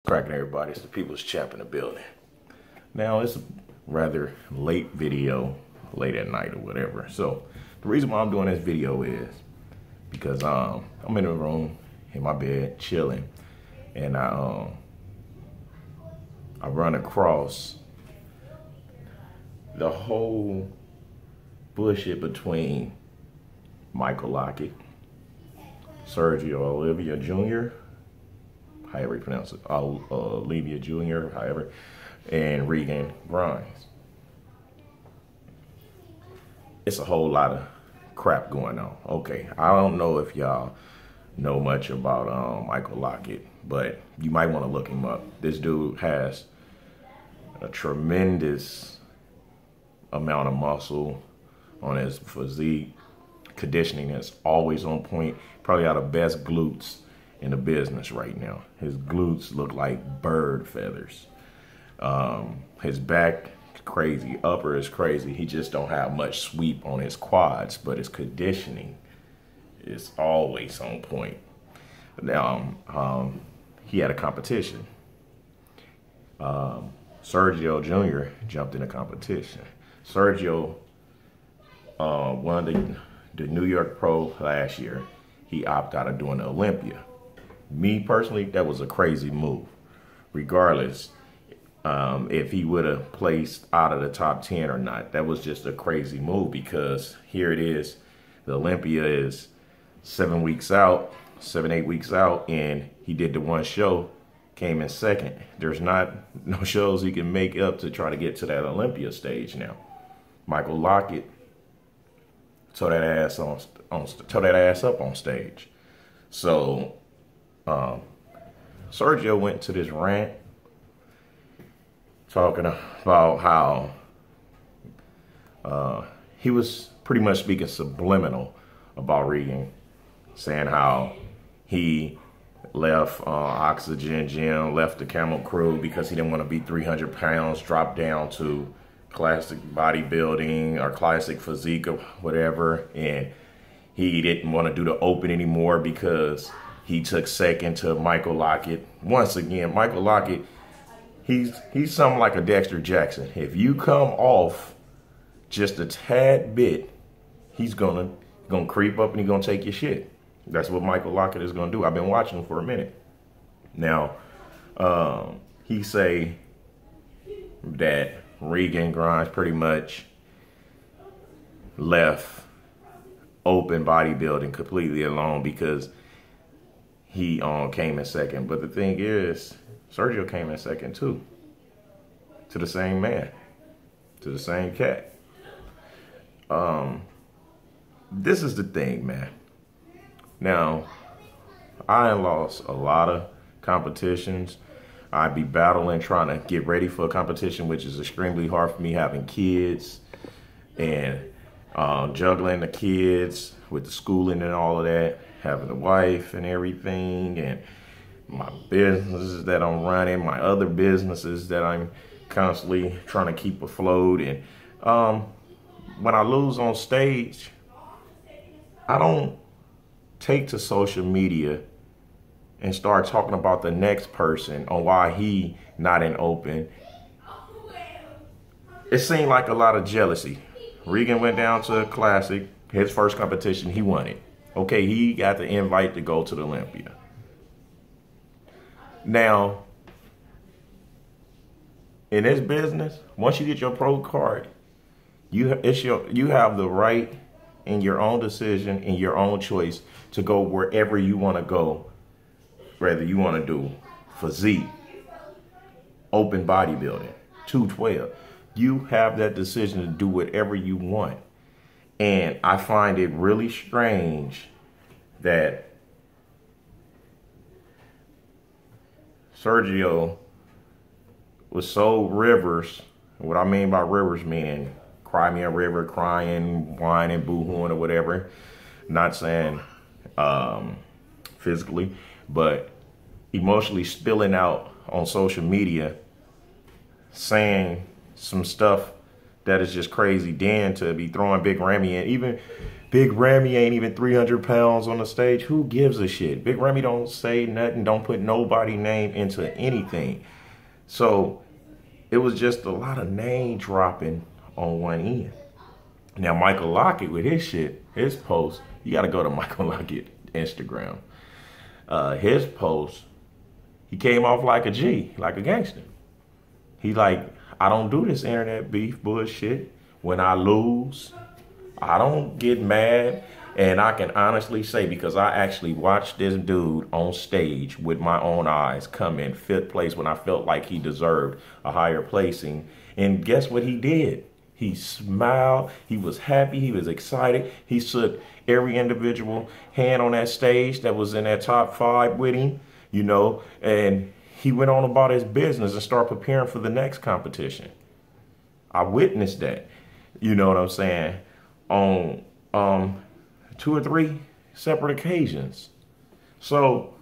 Cracking everybody, it's the People's Champ in the building. Now it's a rather late video, late at night or whatever. So the reason why I'm doing this video is because I'm in the room in my bed chilling, and I run across the whole bullshit between Michael Lockett, Sergio Olivia Jr., however you pronounce it, Olivia Jr., however, and REGAN GRIMES. It's a whole lot of crap going on. Okay, I don't know if y'all know much about Michael Lockett, but you might want to look him up. This dude has a tremendous amount of muscle on his physique. Conditioning is always on point. Probably got the best glutes in the business right now. His glutes look like bird feathers. His back is crazy, upper is crazy. He just don't have much sweep on his quads, but his conditioning is always on point. Now, he had a competition. Sergio Jr. jumped in a competition. Sergio won the New York Pro last year. He opted out of doing the Olympia. Me personally, that was a crazy move. Regardless if he would have placed out of the top 10 or not, that was just a crazy move, because here it is, the Olympia is 7 weeks out, 8 weeks out, and he did the one show, came in second. There's no shows he can make up to try to get to that Olympia stage now. Michael Lockett tore that ass up on stage. So Sergio went to this rant talking about how he was pretty much speaking subliminal about REGAN, saying how he left Oxygen Gym, left the Camel Crew because he didn't want to be 300 pounds, dropped down to classic bodybuilding or classic physique or whatever, and he didn't want to do the open anymore because he took second to Michael Lockett. Once again, Michael Lockett, he's something like a Dexter Jackson. If you come off just a tad bit, he's gonna creep up and he's gonna take your shit. That's what Michael Lockett is gonna do. I've been watching him for a minute. Now, he say that REGAN GRIMES pretty much left open bodybuilding completely alone because he came in second. But the thing is, Sergio came in second too, to the same man, to the same cat. This is the thing, man. Now, I lost a lot of competitions. I'd be battling, trying to get ready for a competition, which is extremely hard for me, having kids and juggling the kids with the schooling and all of that, having a wife and everything, and my businesses that I'm running, my other businesses that I'm constantly trying to keep afloat. And when I lose on stage, I don't take to social media and start talking about the next person on why he not in open. It seemed like a lot of jealousy. REGAN went down to a classic, his first competition, he won it. Okay, he got the invite to go to the Olympia. Now, in this business, once you get your pro card, you have the right in your own decision, in your own choice, to go wherever you want to go. Whether you want to do physique, open bodybuilding, 212, you have that decision to do whatever you want. And I find it really strange that Sergio was so rivers. What I mean by rivers, meaning cry me a river, crying, whining, boo-hooing or whatever. Not saying physically, but emotionally spilling out on social media, saying some stuff that is just crazy. Then to be throwing Big Ramy in, even Big Ramy ain't even 300 pounds on the stage. Who gives a shit? Big Ramy don't say nothing, don't put nobody name into anything. So it was just a lot of name dropping on one end. Now Michael Lockett with his shit, his post, you got to go to Michael Lockett Instagram. His post, he came off like a G, like a gangster. He like, I don't do this internet beef bullshit. When I lose, I don't get mad. And I can honestly say, because I actually watched this dude on stage with my own eyes come in 5th place when I felt like he deserved a higher placing. And guess what he did? He smiled, he was happy, he was excited. He shook every individual hand on that stage that was in that top 5 with him, you know, and he went on about his business and started preparing for the next competition. I witnessed that, you know what I'm saying, on 2 or 3 separate occasions. So,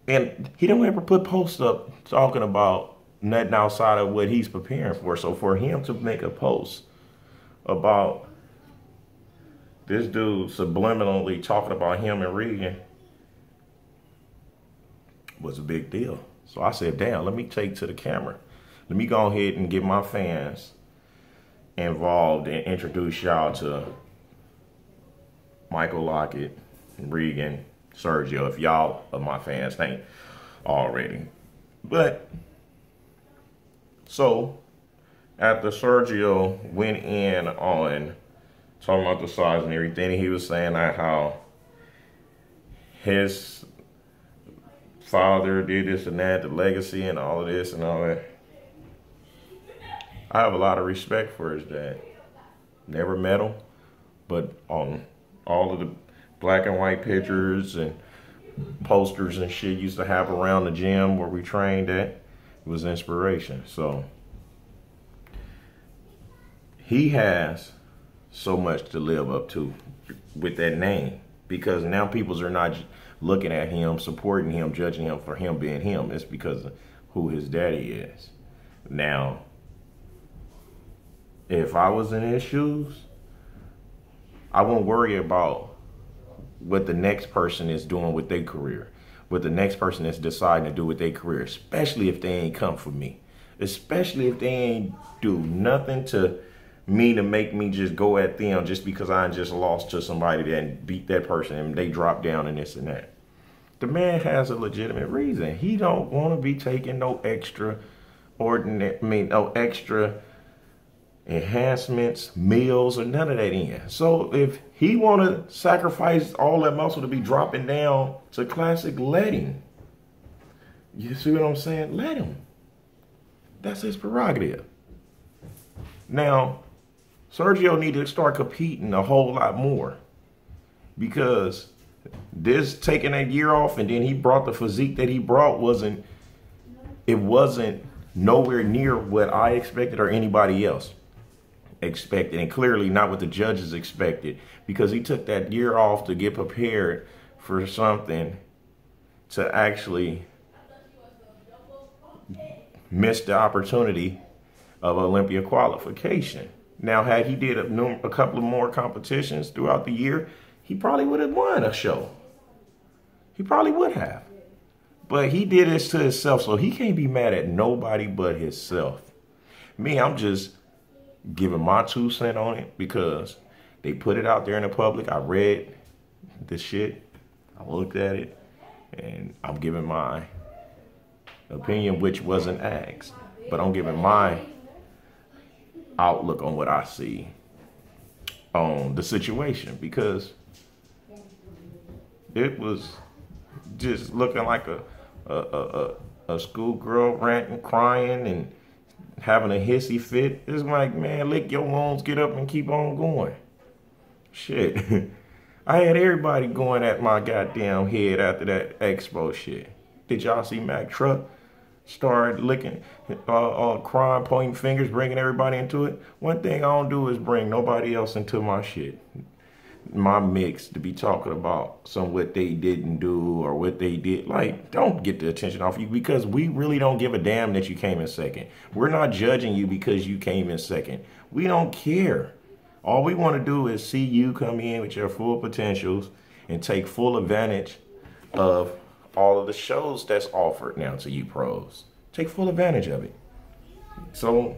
and he don't ever put posts up talking about nothing outside of what he's preparing for. So for him to make a post about this dude subliminally talking about him and Regan was a big deal. So I said, damn, let me take to the camera. Let me go ahead and get my fans involved and introduce y'all to Michael Lockett, Regan, Sergio, if y'all are my fans ain't already. But, so, after Sergio went in on talking about the size and everything, he was saying that how his father did this and that, the legacy and all of this and all that. I have a lot of respect for his dad. Never met him, but on all of the black and white pictures and posters and shit used to have around the gym where we trained at, it was inspiration. So he has so much to live up to with that name, because now people are not looking at him, supporting him, judging him for him being him. It's because of who his daddy is. Now, if I was in his shoes, I wouldn't worry about what the next person is doing with their career, what the next person is deciding to do with their career, especially if they ain't come for me, especially if they ain't do nothing to me to make me just go at them just because I just lost to somebody that beat that person and they drop down and this and that. The man has a legitimate reason. He don't want to be taking no extra no extra enhancements, meals, or none of that in. So if he want to sacrifice all that muscle to be dropping down to classic, let him. You see what I'm saying? Let him. That's his prerogative. Now, Sergio need to start competing a whole lot more, because this taking that year off and then he brought the physique that he brought wasn't nowhere near what I expected or anybody else expected, and clearly not what the judges expected, because he took that year off to get prepared for something to actually miss the opportunity of Olympia qualification. Now, had he did a couple of more competitions throughout the year, he probably would have won a show. He probably would have. But he did this to himself, so he can't be mad at nobody but himself. Me, I'm just giving my 2 cents on it because they put it out there in the public. I read the shit. I looked at it. And I'm giving my opinion, which wasn't asked. But I'm giving my outlook on what I see on the situation, because it was just looking like a schoolgirl ranting, crying, and having a hissy fit. It's like, man, lick your wounds, get up and keep on going. Shit. I had everybody going at my goddamn head after that expo shit. Did y'all see Mac Truck start licking, crying, pointing fingers, bringing everybody into it? One thing I don't do is bring nobody else into my shit. my mix to be talking about what they didn't do or what they did. Like, don't get the attention off you, because we really don't give a damn that you came in second. We're not judging you because you came in second. We don't care. All we want to do is see you come in with your full potentials and take full advantage of all of the shows that's offered now to you pros. Take full advantage of it. So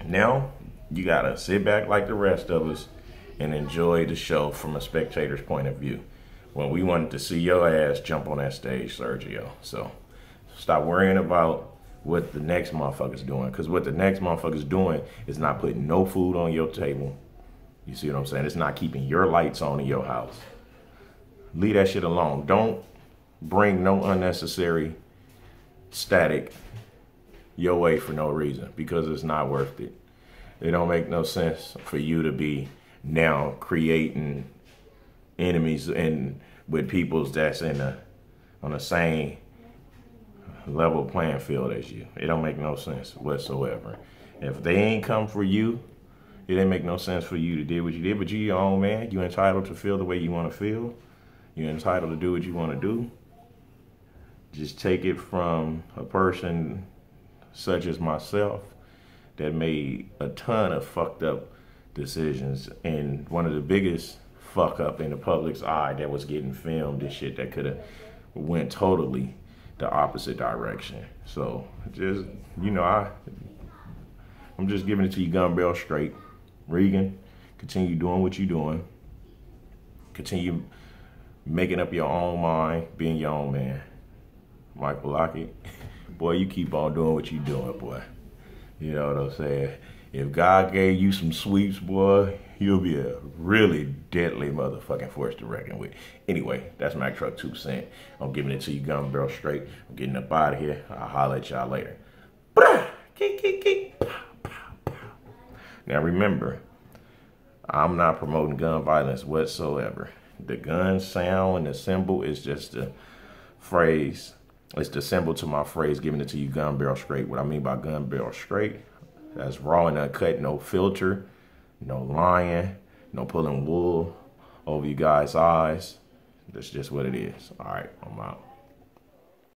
now you gotta sit back like the rest of us and enjoy the show from a spectator's point of view. When we wanted to see your ass jump on that stage, Sergio. So stop worrying about what the next motherfucker's doing, because what the next motherfucker's doing is not putting no food on your table. You see what I'm saying? It's not keeping your lights on in your house. Leave that shit alone. Don't bring no unnecessary static your way for no reason, because it's not worth it. It don't make no sense for you to be now creating enemies and with peoples that's on the same level playing field as you. It don't make no sense whatsoever. If they ain't come for you, it didn't make no sense for you to do what you did. But you your own man. You entitled to feel the way you want to feel. You're entitled to do what you want to do. Just take it from a person such as myself that made a ton of fucked up decisions, and one of the biggest fuck up in the public's eye that was getting filmed and shit that could have went totally the opposite direction. So just, you know, I'm just giving it to you gun barrel straight. Regan, continue doing what you're doing. Continue making up your own mind, being your own man. Michael Lockett, boy, you keep on doing what you're doing, boy. You know what I'm saying? If God gave you some sweeps, boy, you'll be a really deadly motherfucking force to reckon with. Anyway, that's Mac Truck 2 cent. I'm giving it to you gun barrel straight. I'm getting up out of here. I'll holler at y'all later. Now remember, I'm not promoting gun violence whatsoever. The gun sound and the symbol is just a phrase. It's the symbol to my phrase, giving it to you gun barrel straight. What I mean by gun barrel straight, that's raw and uncut, no filter, no lying, no pulling wool over you guys' eyes. That's just what it is. All right, I'm out.